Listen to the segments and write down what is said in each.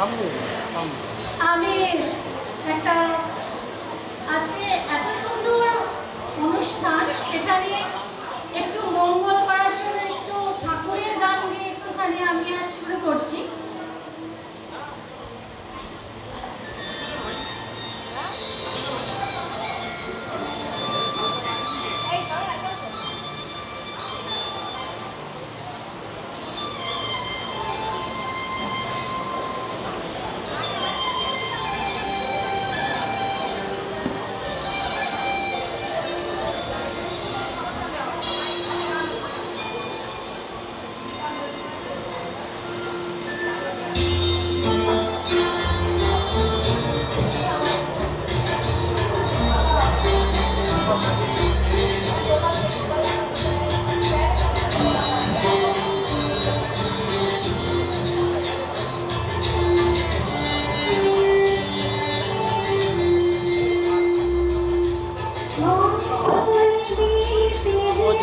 আমি একটা আজকে এত সুন্দর অনুষ্ঠান, সেখানে একটু মঙ্গল করার জন্য একটু ঠাকুরের গান দিয়ে একটুখানি আমি আজ শুরু করছি।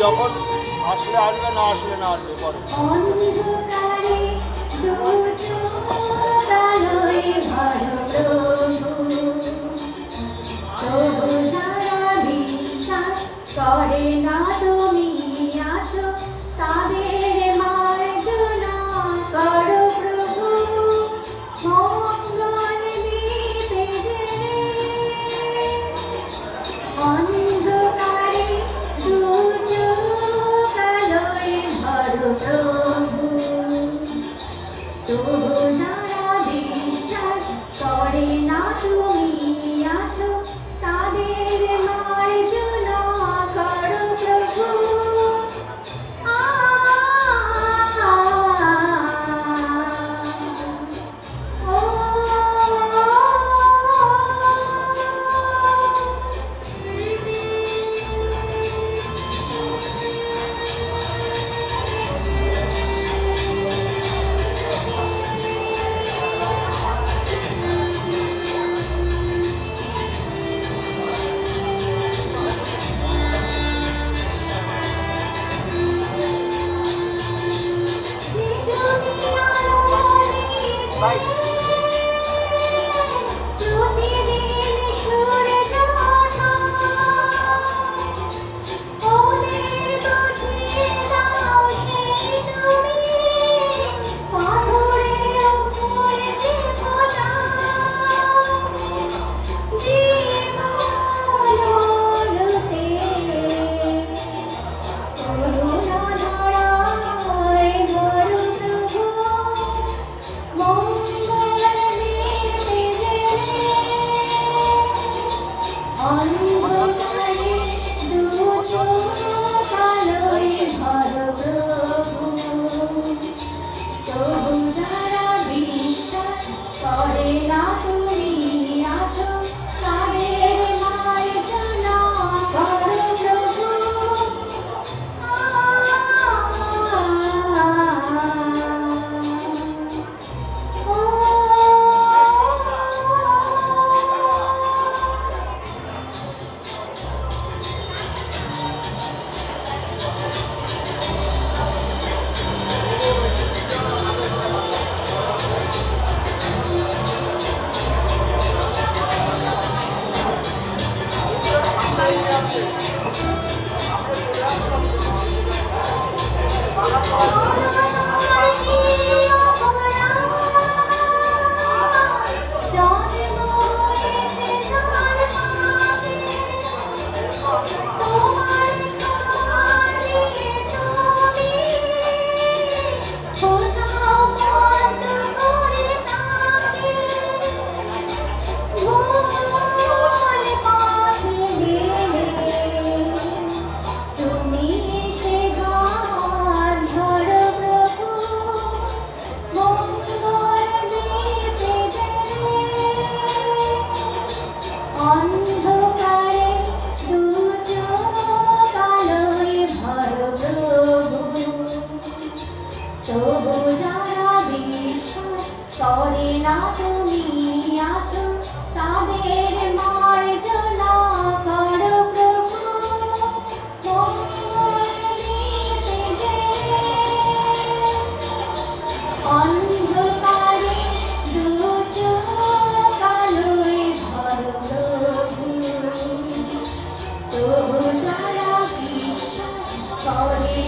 যখন আসলে আসবে না আসলে না আসবে পরে অন্ধকারে দুচোখ-আলোয় ভরো প্রভু, তবু যারা বিশ্বাস করে না তুমি আছো, তাদের মার্জনা করো প্রভু। মঙ্গল দীপে জেলে অন্ধকারে দুচোখ-আলোয় ভরো প্রভু, তবু যারা বিশ্বাস করে না তুমি আছো, তাদের মার্জনা করো প্রভু। প্রতিদিন সূর্য ওঠা ওদের বুঝিয়ে দাও সেই তুমি, পাথরের উপরে যে ফোঁটা জীবন মরতে করুণা ধারায় ভরো প্রভু। মঙ্গল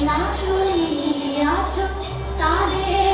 না তুমি আছো তাদের